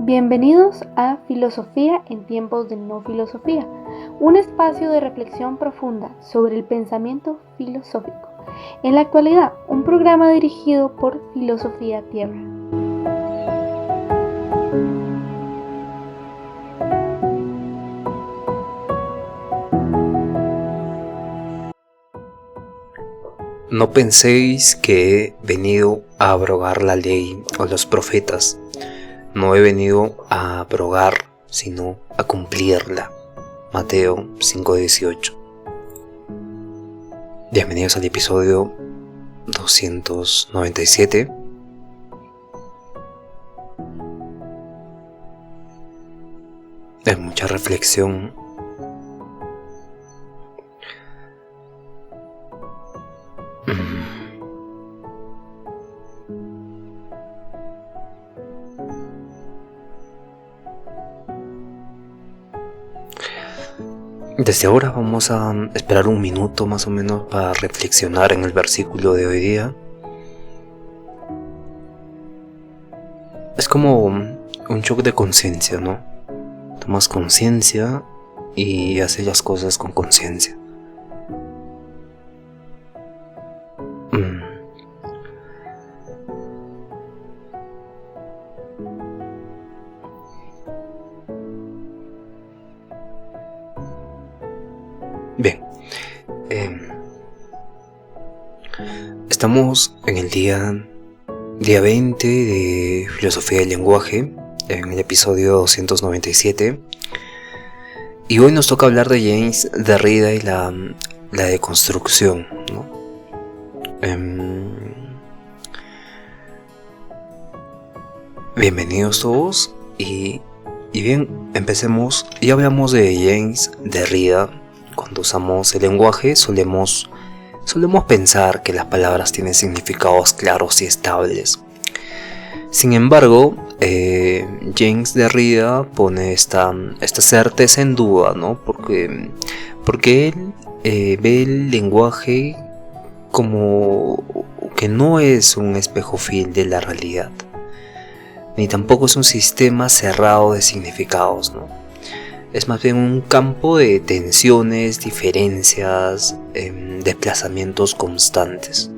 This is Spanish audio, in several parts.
Bienvenidos a Filosofía en tiempos de no filosofía, un espacio de reflexión profunda sobre el pensamiento filosófico. En la actualidad, un programa dirigido por Filosofía Tierra. No penséis que he venido a abrogar la ley o los profetas. No he venido a abrogar, sino a cumplirla. Mateo 5:18. Bienvenidos al episodio 297. Hay mucha reflexión. Desde ahora vamos a esperar un minuto más o menos para reflexionar en el versículo de hoy día. Es como un shock de conciencia, ¿no? Tomas conciencia y haces las cosas con conciencia. Bien, estamos en el día 20 de Filosofía del Lenguaje, en el episodio 297, y hoy nos toca hablar de James Derrida y la deconstrucción, ¿no? Bienvenidos todos y bien, empecemos. Ya hablamos de James Derrida. Cuando usamos el lenguaje solemos pensar que las palabras tienen significados claros y estables. Sin embargo, James Derrida pone esta certeza en duda, ¿no? Porque él ve el lenguaje como que no es un espejo fiel de la realidad, ni tampoco es un sistema cerrado de significados, ¿no? Es más bien un campo de tensiones, diferencias, desplazamientos constantes.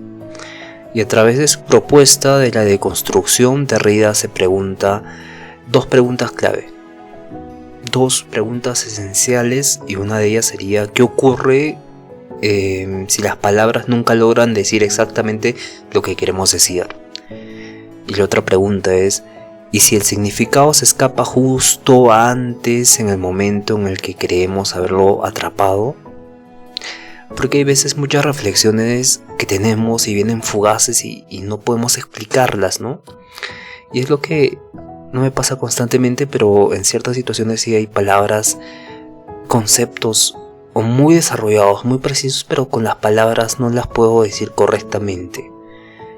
Y a través de su propuesta de la deconstrucción, Derrida se pregunta dos preguntas clave. Dos preguntas esenciales, y una de ellas sería: ¿qué ocurre si las palabras nunca logran decir exactamente lo que queremos decir? Y la otra pregunta es: ¿y si el significado se escapa justo antes, en el momento en el que creemos haberlo atrapado? Porque hay veces muchas reflexiones que tenemos y vienen fugaces y no podemos explicarlas, ¿no? Y es lo que no me pasa constantemente, pero en ciertas situaciones sí hay palabras, conceptos o muy desarrollados, muy precisos, pero con las palabras no las puedo decir correctamente.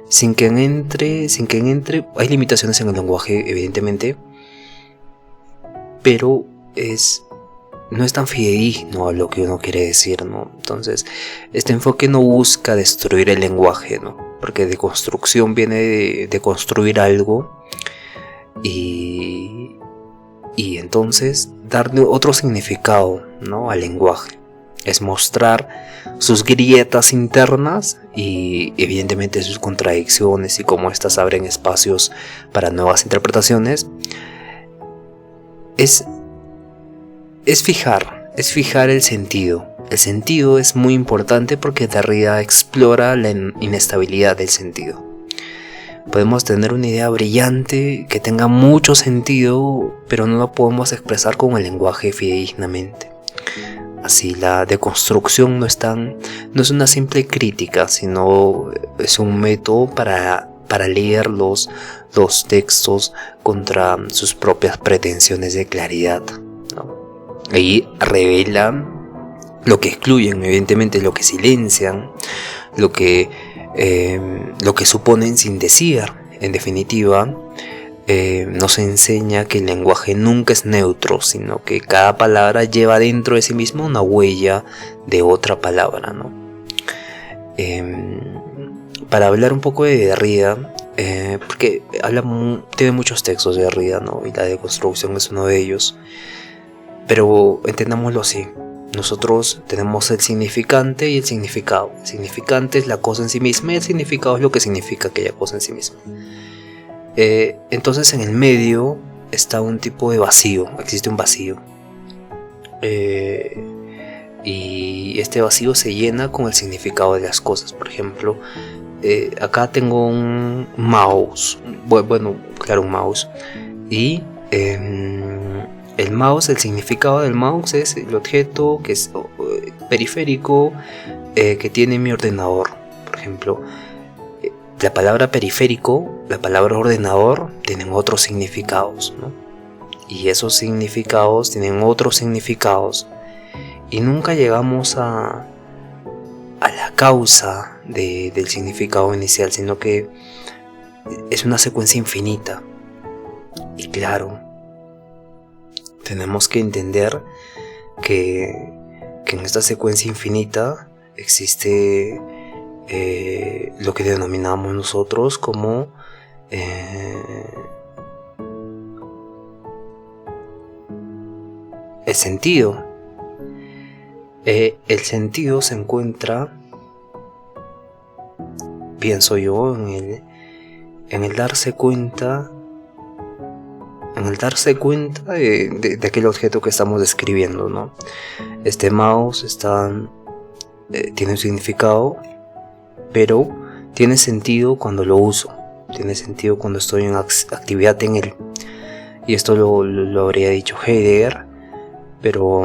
Sin que entre, hay limitaciones en el lenguaje, evidentemente, pero no es tan fidedigno a lo que uno quiere decir, ¿no? Entonces, este enfoque no busca destruir el lenguaje, ¿no? Porque deconstrucción viene de construir algo y entonces darle otro significado, ¿no?, al lenguaje. Es mostrar sus grietas internas y evidentemente sus contradicciones y cómo éstas abren espacios para nuevas interpretaciones. Es fijar el sentido. El sentido es muy importante porque Derrida explora la inestabilidad del sentido. Podemos tener una idea brillante que tenga mucho sentido, pero no la podemos expresar con el lenguaje fidedignamente. Así, la deconstrucción no es una simple crítica, sino es un método para leer los textos contra sus propias pretensiones de claridad, ¿no? Ahí revelan lo que excluyen, evidentemente lo que silencian, lo que suponen sin decir. En definitiva, nos enseña que el lenguaje nunca es neutro, sino que cada palabra lleva dentro de sí misma una huella de otra palabra, ¿no? Para hablar un poco de Derrida, porque tiene muchos textos de Derrida, ¿no? Y la deconstrucción es uno de ellos. Pero entendámoslo así. Nosotros tenemos el significante y el significado. El significante es la cosa en sí misma y el significado es lo que significa aquella cosa en sí misma. Entonces en el medio está un tipo de vacío, existe un vacío. Y este vacío se llena con el significado de las cosas. Por ejemplo, acá tengo un mouse, un mouse. Y el mouse, el significado del mouse es el objeto que es periférico que tiene mi ordenador. Por ejemplo, la palabra periférico, la palabra ordenador tienen otros significados, ¿no? Y esos significados tienen otros significados. Y nunca llegamos a la causa del significado inicial, sino que es una secuencia infinita. Y claro, tenemos que entender que en esta secuencia infinita existe lo que denominamos nosotros como el sentido. El sentido se encuentra, pienso yo, en el darse cuenta de aquel objeto que estamos describiendo, ¿no? Este mouse tiene un significado, pero tiene sentido cuando lo uso, tiene sentido cuando estoy en actividad en él. Y esto lo habría dicho Heidegger, pero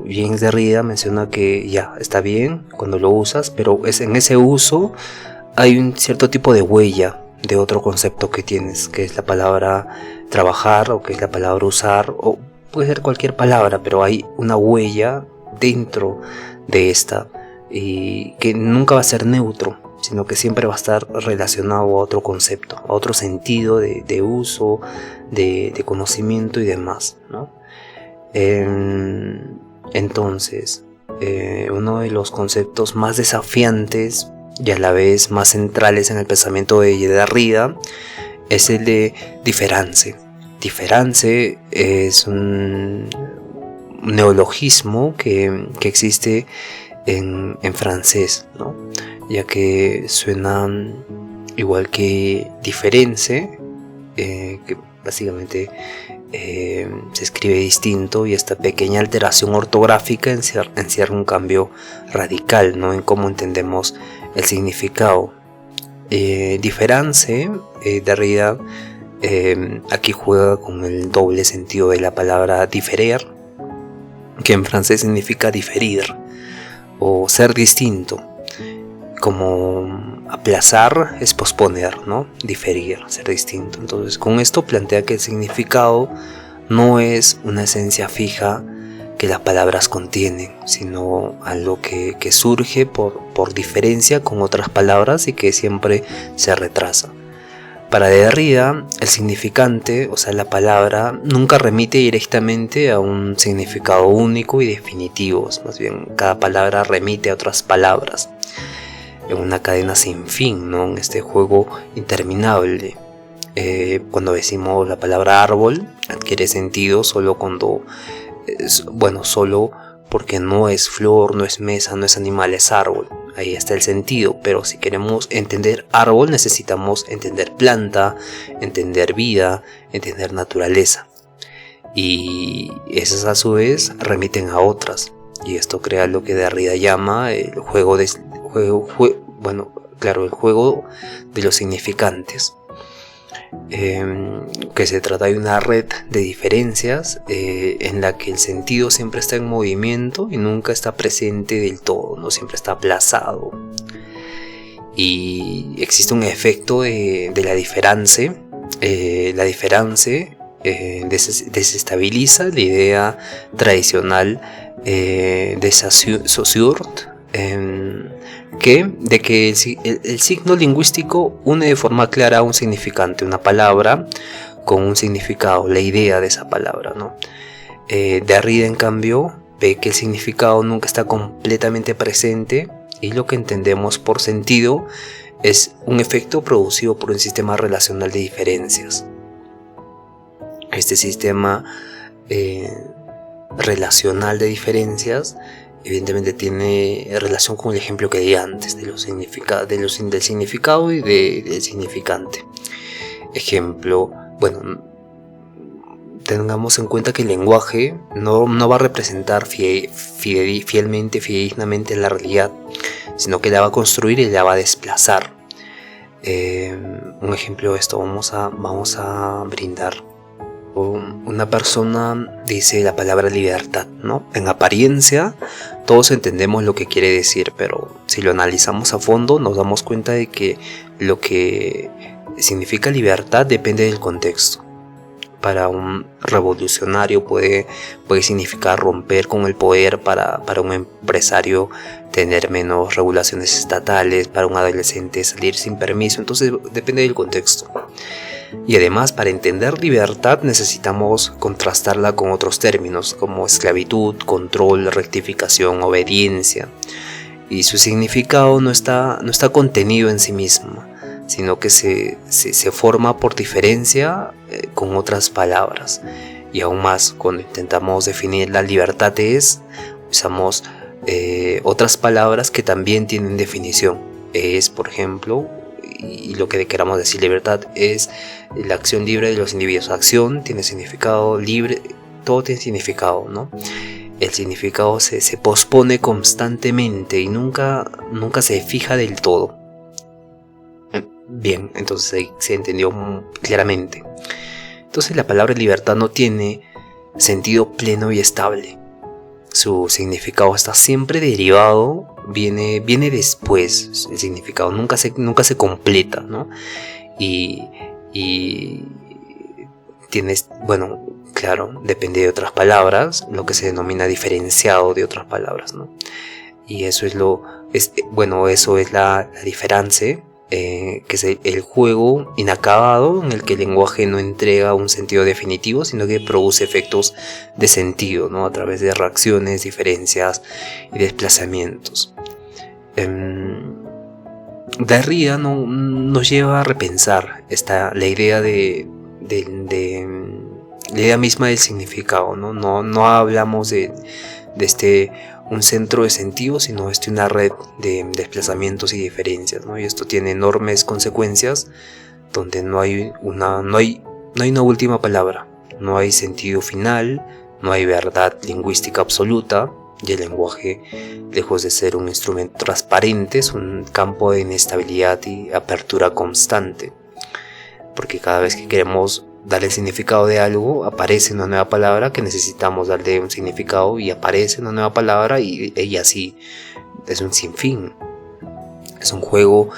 James Derrida menciona que ya está bien cuando lo usas, pero en ese uso hay un cierto tipo de huella de otro concepto que tienes, que es la palabra trabajar, o que es la palabra usar, o puede ser cualquier palabra, pero hay una huella dentro de esta, y que nunca va a ser neutro, sino que siempre va a estar relacionado a otro concepto, a otro sentido de uso, de conocimiento y demás, ¿no? Entonces, uno de los conceptos más desafiantes y a la vez más centrales en el pensamiento de Derrida es el de diferance. Diferance es un neologismo que existe en francés, ¿no? Ya que suena igual que diference, que básicamente se escribe distinto, y esta pequeña alteración ortográfica encierra un cambio radical, ¿no?, en cómo entendemos el significado. Diferance, Derrida aquí juega con el doble sentido de la palabra diferer, que en francés significa diferir o ser distinto, como aplazar es posponer, ¿no? Diferir, ser distinto. Entonces, con esto plantea que el significado no es una esencia fija que las palabras contienen, sino algo que surge por diferencia con otras palabras y que siempre se retrasa. Para Derrida, el significante, o sea, la palabra, nunca remite directamente a un significado único y definitivo. Más bien, cada palabra remite a otras palabras en una cadena sin fin, ¿no?, en este juego interminable. Cuando decimos la palabra árbol, adquiere sentido solo solo porque no es flor, no es mesa, no es animal, es árbol. Ahí está el sentido, pero si queremos entender árbol necesitamos entender planta, entender vida, entender naturaleza. Y esas a su vez remiten a otras. Y esto crea lo que Derrida llama el juego de los significantes, que se trata de una red de diferencias en la que el sentido siempre está en movimiento y nunca está presente del todo, no siempre está aplazado. Y existe un efecto de la diferencia. La diferencia desestabiliza la idea tradicional de Saussure, de que el signo lingüístico une de forma clara un significante, una palabra, con un significado, la idea de esa palabra, ¿no? Derrida, en cambio, ve que el significado nunca está completamente presente, y lo que entendemos por sentido es un efecto producido por un sistema relacional de diferencias. Este sistema relacional de diferencias evidentemente tiene relación con el ejemplo que di antes del significado y del significante. Ejemplo, bueno, tengamos en cuenta que el lenguaje no va a representar fidedignamente la realidad, sino que la va a construir y la va a desplazar. Un ejemplo de esto vamos a brindar. Una persona dice la palabra libertad, ¿no? En apariencia todos entendemos lo que quiere decir, pero si lo analizamos a fondo nos damos cuenta de que lo que significa libertad depende del contexto. Para un revolucionario puede significar romper con el poder, para un empresario tener menos regulaciones estatales, para un adolescente salir sin permiso, entonces depende del contexto. Y además, para entender libertad necesitamos contrastarla con otros términos como esclavitud, control, rectificación, obediencia. Y su significado no está contenido en sí misma, sino que se forma por diferencia con otras palabras. Y aún más, cuando intentamos definir la libertad usamos otras palabras que también tienen definición. Es, por ejemplo, y lo que queramos decir libertad es la acción libre de los individuos. Acción tiene significado, libre, todo tiene significado, ¿no? El significado se pospone constantemente y nunca se fija del todo. Bien, entonces se entendió claramente. Entonces la palabra libertad no tiene sentido pleno y estable. Su significado está siempre derivado, viene después. El significado nunca se completa, ¿no? Y tienes, bueno, claro, depende de otras palabras, lo que se denomina diferenciado de otras palabras, ¿no? Y eso es la diferencia, que es el juego inacabado en el que el lenguaje no entrega un sentido definitivo, sino que produce efectos de sentido, ¿no? A través de reacciones, diferencias y desplazamientos. Derrida nos lleva a repensar la idea la idea misma del significado, ¿no? No hablamos de un centro de sentido, sino una red de desplazamientos y diferencias, ¿no? Y esto tiene enormes consecuencias, donde no hay una última palabra, no hay sentido final, no hay verdad lingüística absoluta, y el lenguaje, lejos de ser un instrumento transparente, es un campo de inestabilidad y apertura constante, porque cada vez que queremos darle significado de algo, aparece una nueva palabra que necesitamos darle un significado, y aparece una nueva palabra y así es un sinfín. Es un juego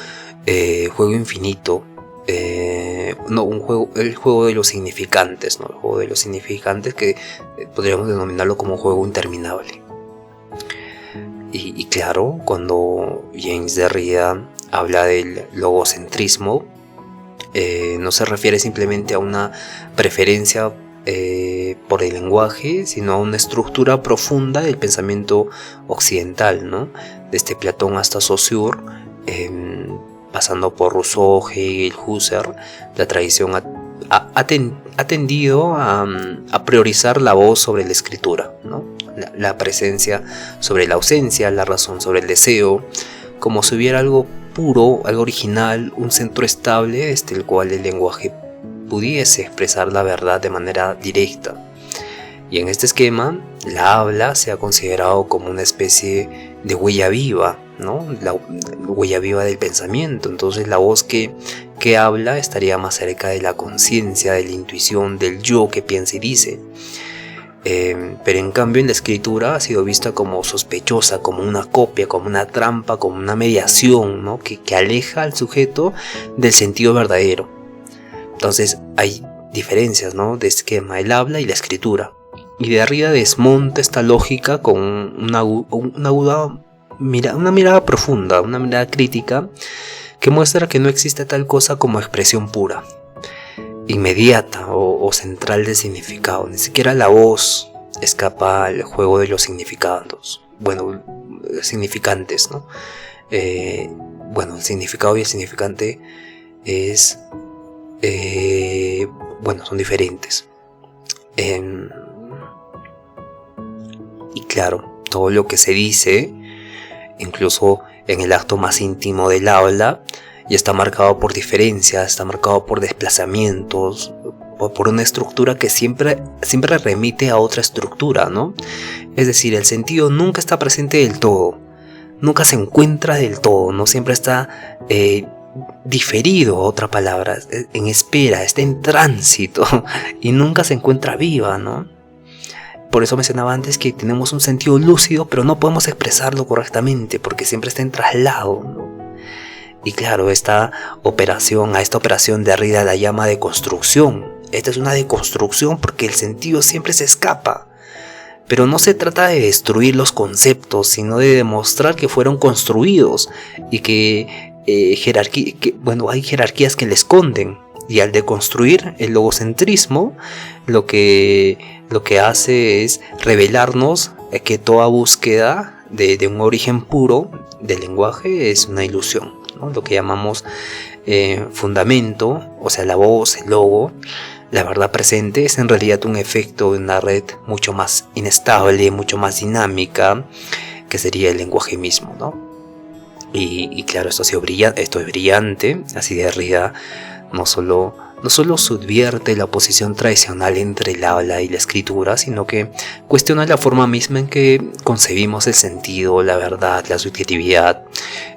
infinito, el juego de los significantes, ¿no? El juego de los significantes, que podríamos denominarlo como un juego interminable. Y claro, cuando James Derrida habla del logocentrismo, no se refiere simplemente a una preferencia por el lenguaje, sino a una estructura profunda del pensamiento occidental, ¿no? Desde Platón hasta Saussure, pasando por Rousseau, Hegel, Husserl, la tradición ha tendido a priorizar la voz sobre la escritura, ¿no? La presencia sobre la ausencia, la razón sobre el deseo, como si hubiera algo puro, algo original, un centro estable desde el cual el lenguaje pudiese expresar la verdad de manera directa. Y en este esquema, la habla se ha considerado como una especie de huella viva, ¿no? La huella viva del pensamiento. Entonces la voz que habla estaría más cerca de la conciencia, de la intuición, del yo que piensa y dice. Pero en cambio en la escritura ha sido vista como sospechosa, como una copia, como una trampa, como una mediación, ¿no? que aleja al sujeto del sentido verdadero. Entonces hay diferencias, ¿no? De esquema, el habla y la escritura. Y Derrida desmonta esta lógica con una mirada profunda, una mirada crítica, que muestra que no existe tal cosa como expresión pura, inmediata o central del significado. Ni siquiera la voz escapa al juego de los significantes, ¿no? el significado y el significante son diferentes. Y claro, todo lo que se dice, incluso en el acto más íntimo del habla, ya está marcado por diferencias, está marcado por desplazamientos, por una estructura que siempre remite a otra estructura, ¿no? Es decir, el sentido nunca está presente del todo, nunca se encuentra del todo, no siempre está diferido, otra palabra, en espera, está en tránsito y nunca se encuentra viva, ¿no? Por eso mencionaba antes que tenemos un sentido lúcido, pero no podemos expresarlo correctamente porque siempre está en traslado, ¿no? Y claro, a esta operación Derrida la llama de construcción. Esta es una deconstrucción porque el sentido siempre se escapa. Pero no se trata de destruir los conceptos, sino de demostrar que fueron construidos y que hay jerarquías que le esconden. Y al deconstruir el logocentrismo, lo que hace es revelarnos que toda búsqueda de un origen puro del lenguaje es una ilusión, ¿no? Lo que llamamos fundamento, o sea, la voz, el logo, la verdad presente, es en realidad un efecto de una red mucho más inestable, mucho más dinámica, que sería el lenguaje mismo, ¿no? Y claro, esto es brillante, así Derrida no solo subvierte la oposición tradicional entre el habla y la escritura, sino que cuestiona la forma misma en que concebimos el sentido, la verdad, la subjetividad.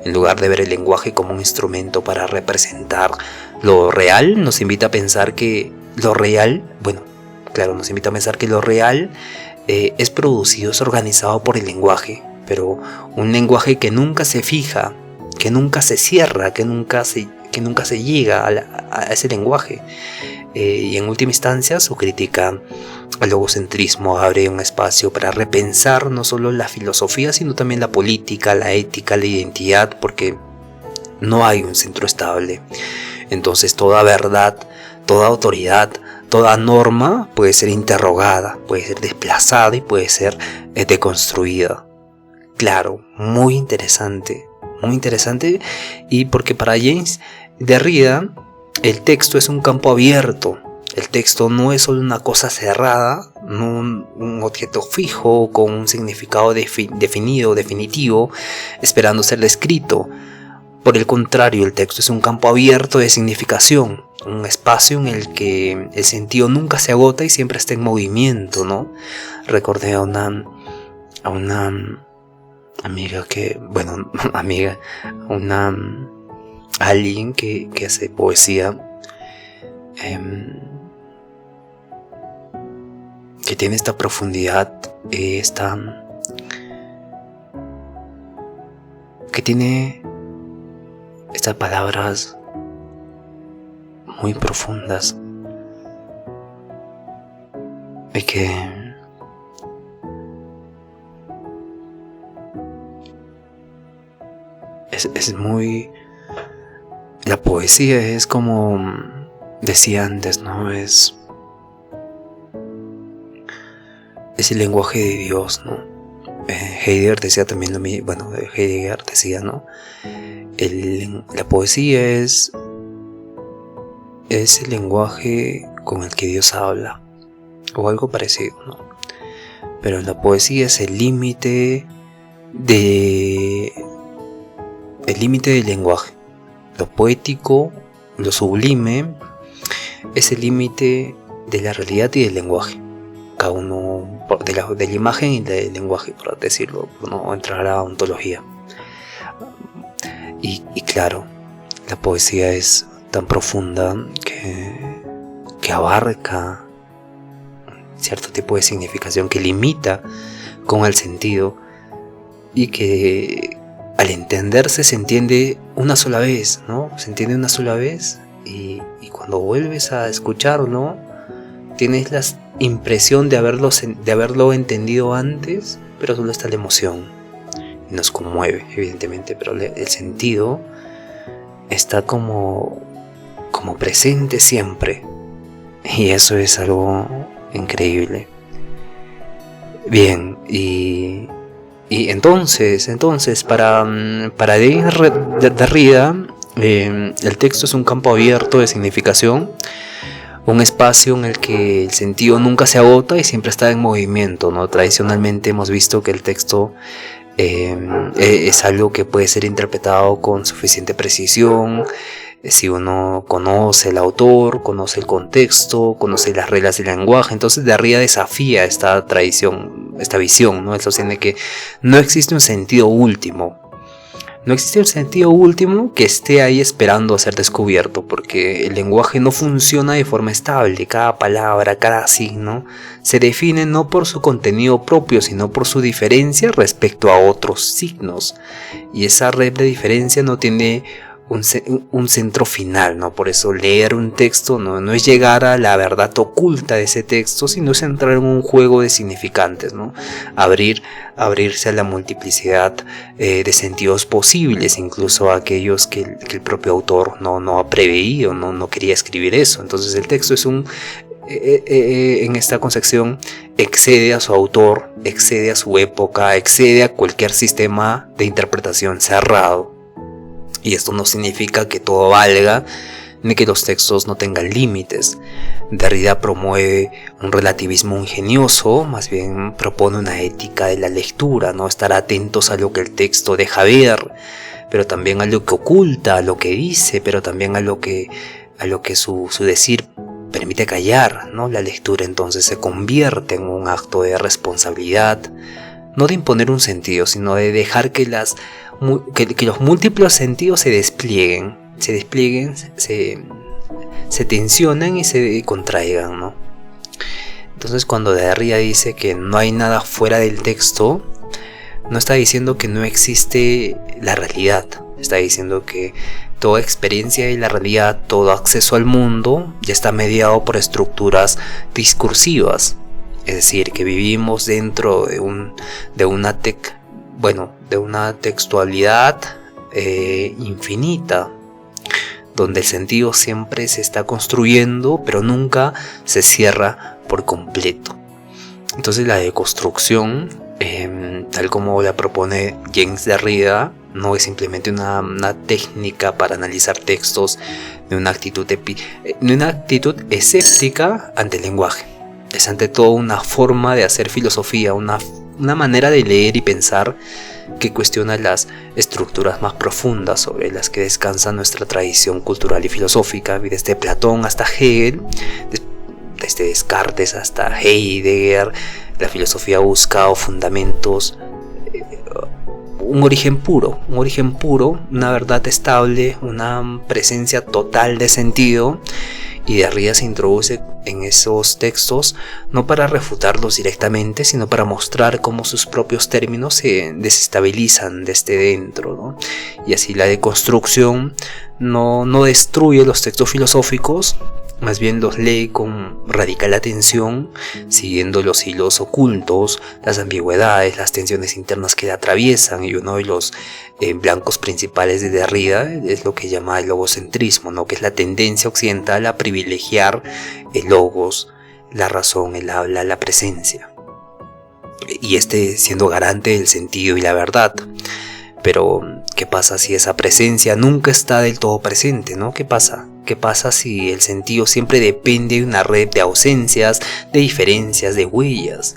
En lugar de ver el lenguaje como un instrumento para representar lo real, nos invita a pensar que lo real es producido, es organizado por el lenguaje, pero un lenguaje que nunca se fija, que nunca se cierra, que nunca se llega a ese lenguaje. Y en última instancia, su crítica al logocentrismo abre un espacio para repensar no solo la filosofía, sino también la política, la ética, la identidad, porque no hay un centro estable. Entonces toda verdad, toda autoridad, toda norma puede ser interrogada, puede ser desplazada y puede ser deconstruida. Claro, muy interesante, y porque para James Derrida el texto es un campo abierto. El texto no es solo una cosa cerrada, no un objeto fijo con un significado definido, definitivo, esperando ser descrito. Por el contrario, el texto es un campo abierto de significación, un espacio en el que el sentido nunca se agota y siempre está en movimiento, ¿no? Recordé a una alguien que hace poesía, que tiene esta profundidad, que tiene estas palabras muy profundas y que es muy... La poesía es como decía antes, ¿no? Es el lenguaje de Dios, ¿no? Heidegger decía también lo mismo, Heidegger decía, ¿no? La poesía es el lenguaje con el que Dios habla, o algo parecido, ¿no? Pero la poesía es el límite del lenguaje. Lo poético, lo sublime, es el límite de la realidad y del lenguaje. Cada uno de la imagen y del lenguaje, por decirlo, por no entrar a la ontología. Y claro, la poesía es tan profunda que abarca cierto tipo de significación, que limita con el sentido y que al entenderse se entiende una sola vez, ¿no? Se entiende una sola vez y cuando vuelves a escucharlo tienes la impresión de haberlo entendido antes, pero solo está la emoción y nos conmueve, evidentemente, pero el sentido está como presente siempre, y eso es algo increíble. Bien, y Y entonces para Derrida, el texto es un campo abierto de significación, un espacio en el que el sentido nunca se agota y siempre está en movimiento, ¿no? Tradicionalmente hemos visto que el texto es algo que puede ser interpretado con suficiente precisión si uno conoce el autor, conoce el contexto, conoce las reglas del lenguaje. Entonces Derrida desafía esta tradición, esta visión, ¿no? Él sostiene que no existe un sentido último. No existe un sentido último que esté ahí esperando a ser descubierto, porque el lenguaje no funciona de forma estable. Cada palabra, cada signo se define no por su contenido propio, sino por su diferencia respecto a otros signos. Y esa red de diferencia no tiene un centro final, ¿no? Por eso leer un texto no es llegar a la verdad oculta de ese texto, sino es entrar en un juego de significantes, ¿no? Abrirse a la multiplicidad de sentidos posibles, incluso a aquellos que el propio autor no ha preveído, no quería escribir eso. Entonces el texto es en esta concepción excede a su autor, excede a su época, excede a cualquier sistema de interpretación cerrado. Y esto no significa que todo valga, ni que los textos no tengan límites. Derrida promueve un relativismo ingenioso, más bien propone una ética de la lectura, ¿no? Estar atentos a lo que el texto deja ver, pero también a lo que oculta, a lo que dice, pero también a lo que su decir permite callar, ¿no? La lectura entonces se convierte en un acto de responsabilidad, no de imponer un sentido, sino de dejar que los múltiples sentidos se desplieguen, se tensionan y se contraigan, ¿no? Entonces cuando Derrida dice que no hay nada fuera del texto, no está diciendo que no existe la realidad, está diciendo que toda experiencia de la realidad, todo acceso al mundo ya está mediado por estructuras discursivas. Es decir, que vivimos dentro de una textualidad infinita, donde el sentido siempre se está construyendo, pero nunca se cierra por completo. Entonces la deconstrucción, tal como la propone James Derrida, no es simplemente una técnica para analizar textos de una actitud escéptica ante el lenguaje. Es ante todo una forma de hacer filosofía, una manera de leer y pensar que cuestiona las estructuras más profundas sobre las que descansa nuestra tradición cultural y filosófica, desde Platón hasta Hegel, desde Descartes hasta Heidegger. La filosofía ha buscado fundamentos, un origen puro, una verdad estable, una presencia total de sentido. Y Derrida se introduce en esos textos no para refutarlos directamente, sino para mostrar cómo sus propios términos se desestabilizan desde dentro, ¿no? Y así la deconstrucción no destruye los textos filosóficos, más bien los lee con radical atención, siguiendo los hilos ocultos, las ambigüedades, las tensiones internas que la atraviesan. Y uno de los blancos principales de Derrida es lo que llama el logocentrismo, ¿no? Que es la tendencia occidental a privilegiar el logos, la razón, el habla, la presencia, y siendo garante del sentido y la verdad. Pero ¿qué pasa si esa presencia nunca está del todo presente, ¿no? ¿Qué pasa? ¿Qué pasa si el sentido siempre depende de una red de ausencias, de diferencias, de huellas?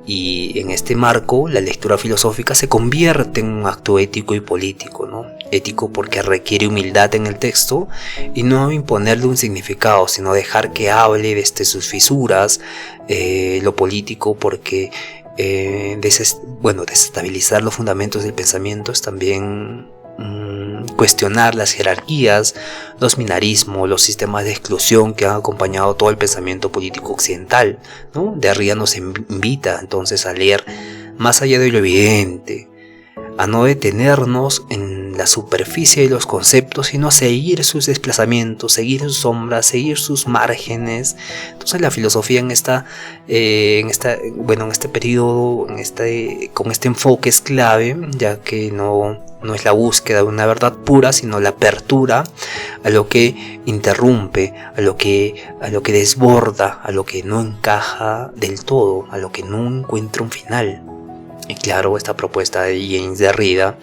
Y en este marco, la lectura filosófica se convierte en un acto ético y político, ¿no? Ético porque requiere humildad en el texto y no imponerle un significado, sino dejar que hable desde sus fisuras. Lo político porque desestabilizar los fundamentos del pensamiento es también cuestionar las jerarquías, los binarismos, los sistemas de exclusión que han acompañado todo el pensamiento político occidental, ¿no? Derrida nos invita entonces a leer más allá de lo evidente, a no detenernos en la superficie de los conceptos, sino a seguir sus desplazamientos, seguir sus sombras, seguir sus márgenes. Entonces la filosofía en este periodo, con este enfoque es clave, ya que no es la búsqueda de una verdad pura, sino la apertura a lo que interrumpe, a lo que desborda, a lo que no encaja del todo, a lo que no encuentra un final. Y claro, esta propuesta de James Derrida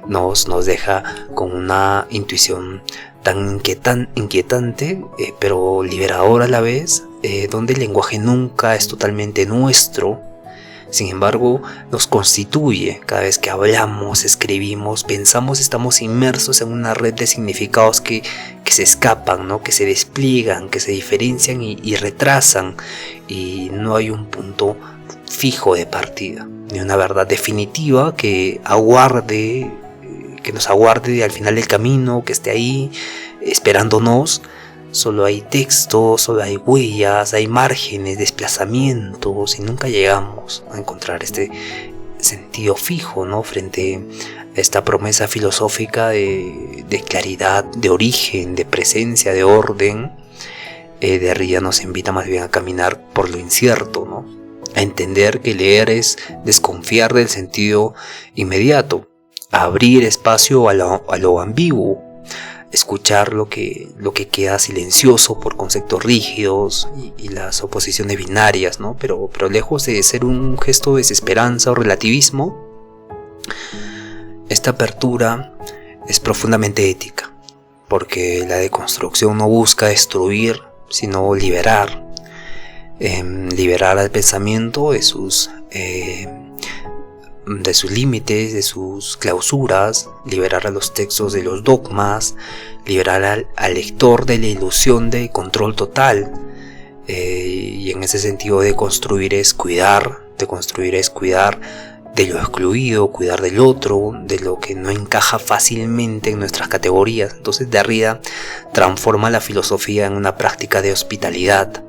nos deja con una intuición tan inquietante, pero liberadora a la vez, donde el lenguaje nunca es totalmente nuestro. Sin embargo, nos constituye. Cada vez que hablamos, escribimos, pensamos, estamos inmersos en una red de significados que se escapan, ¿no? Que se despliegan, que se diferencian y retrasan, y no hay un punto fijo de partida, ni una verdad definitiva que nos aguarde al final del camino, que esté ahí esperándonos. Solo hay texto, solo hay huellas, hay márgenes, desplazamientos, y nunca llegamos a encontrar este sentido fijo, ¿no? Frente a esta promesa filosófica de claridad, de origen, de presencia, de orden. Derrida nos invita más bien a caminar por lo incierto, ¿no? A entender que leer es desconfiar del sentido inmediato, abrir espacio a lo ambiguo, escuchar lo que queda silencioso por conceptos rígidos y las oposiciones binarias, ¿no? Pero lejos de ser un gesto de desesperanza o relativismo, esta apertura es profundamente ética, porque la deconstrucción no busca destruir, sino liberar. Liberar al pensamiento de sus límites, de sus clausuras, liberar a los textos de los dogmas, liberar al lector de la ilusión de control total. Y en ese sentido, deconstruir es cuidar de lo excluido, cuidar del otro, de lo que no encaja fácilmente en nuestras categorías. Entonces Derrida transforma la filosofía en una práctica de hospitalidad.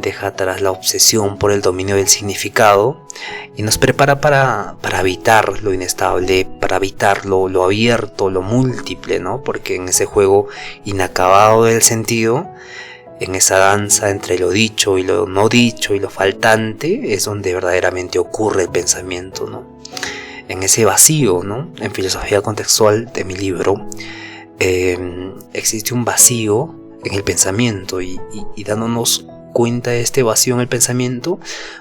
Deja atrás la obsesión por el dominio del significado y nos prepara para habitar lo inestable, para habitar lo abierto, lo múltiple, ¿no? Porque en ese juego inacabado del sentido, en esa danza entre lo dicho y lo no dicho y lo faltante, es donde verdaderamente ocurre el pensamiento, ¿no? En ese vacío, ¿no? En filosofía contextual de mi libro, existe un vacío en el pensamiento y dándonos cuenta de este vacío en el pensamiento,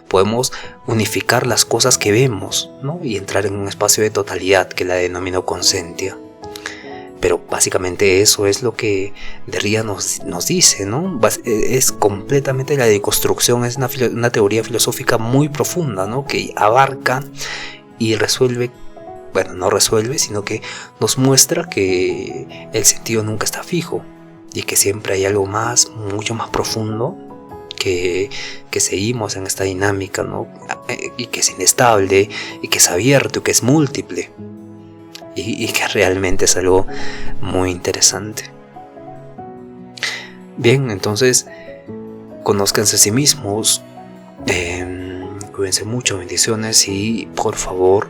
podemos unificar las cosas que vemos, ¿no? Y entrar en un espacio de totalidad que la denomino consentia. Pero básicamente eso es lo que Derrida nos dice, ¿no? Es completamente la deconstrucción, es una teoría filosófica muy profunda, ¿no? Que abarca y resuelve, bueno, no resuelve, sino que nos muestra que el sentido nunca está fijo y que siempre hay algo más, mucho más profundo, que seguimos en esta dinámica, ¿no? Y que es inestable, y que es abierto, y que es múltiple, y que realmente es algo muy interesante. Bien, entonces, conózcanse a sí mismos, cuídense mucho, bendiciones, y por favor,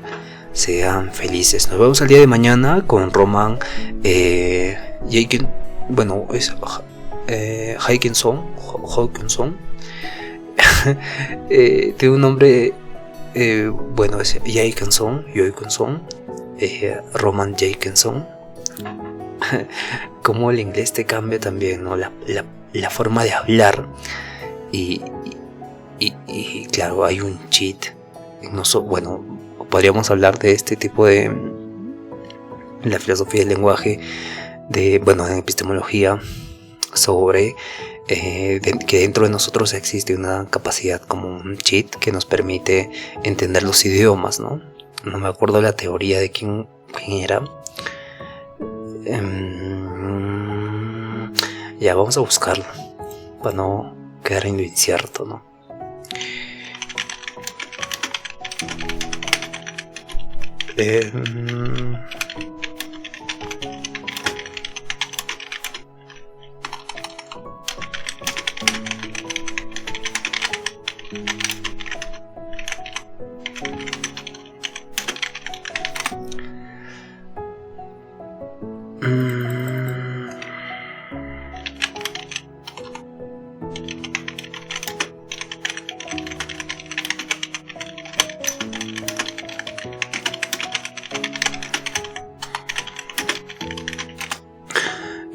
sean felices. Nos vemos el día de mañana con Roman Hawkinson. Bueno, es Hawkinson. Tiene un nombre, bueno, es Jackenson, Roman Jackenson. Como el inglés te cambia también, ¿no? La forma de hablar. Y claro, hay un cheat. Bueno, podríamos hablar de este tipo de la filosofía del lenguaje, en epistemología, sobre que dentro de nosotros existe una capacidad como un cheat que nos permite entender los idiomas, ¿no? No me acuerdo la teoría de quién era. Ya, vamos a buscarlo para no quedar en lo incierto, ¿no?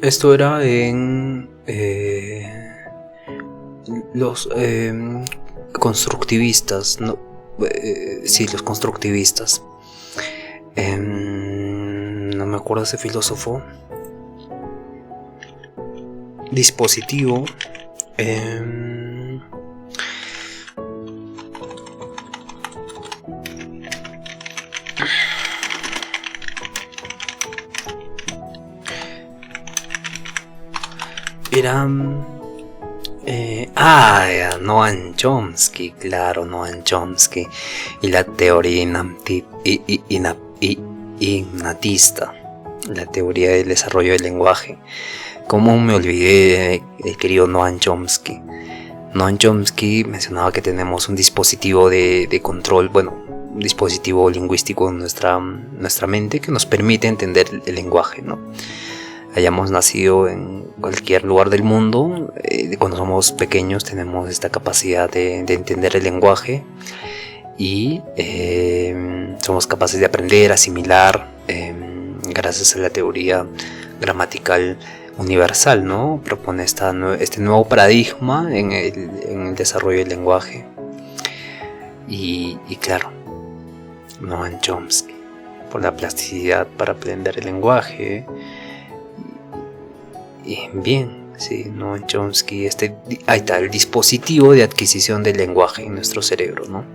Esto era en los constructivistas, sí, los constructivistas. No me acuerdo ese filósofo. Dispositivo. Era Noam Chomsky, claro, Noam Chomsky, y la teoría innatista, la teoría del desarrollo del lenguaje. ¿Cómo me olvidé del querido Noam Chomsky? Noam Chomsky mencionaba que tenemos un dispositivo de control, un dispositivo lingüístico en nuestra mente que nos permite entender el lenguaje, ¿no? Hayamos nacido en cualquier lugar del mundo, cuando somos pequeños tenemos esta capacidad de entender el lenguaje y somos capaces de aprender, asimilar, gracias a la teoría gramatical universal, ¿no? Propone este nuevo paradigma en el desarrollo del lenguaje. Y claro, Noam Chomsky, por la plasticidad para aprender el lenguaje. Y bien, sí, Noam Chomsky, ahí está, el dispositivo de adquisición del lenguaje en nuestro cerebro, ¿no?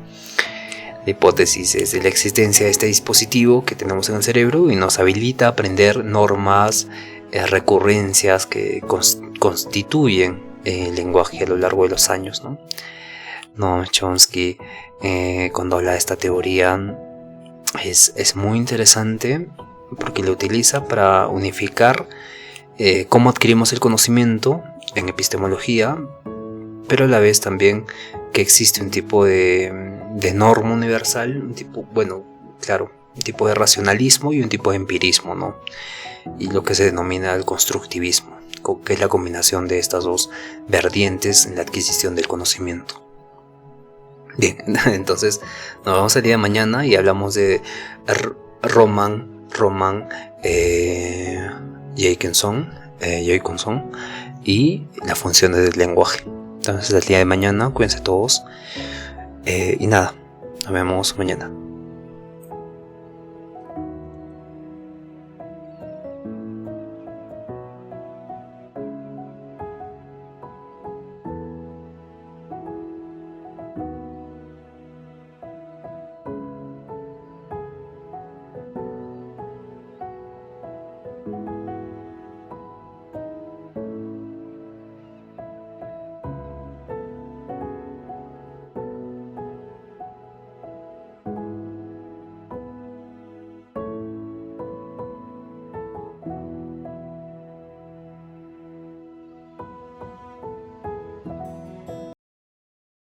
La hipótesis es de la existencia de este dispositivo que tenemos en el cerebro y nos habilita a aprender normas, recurrencias que constituyen el lenguaje a lo largo de los años, ¿no? Noam Chomsky, cuando habla de esta teoría, es muy interesante porque lo utiliza para unificar cómo adquirimos el conocimiento en epistemología, pero a la vez también que existe un tipo de norma universal, un tipo de racionalismo y un tipo de empirismo, ¿no? Y lo que se denomina el constructivismo, que es la combinación de estas dos vertientes en la adquisición del conocimiento. Bien, entonces nos vemos el día de mañana y hablamos de Roman Jacobson y las funciones del lenguaje. Entonces el día de mañana, cuídense todos y nada, nos vemos mañana.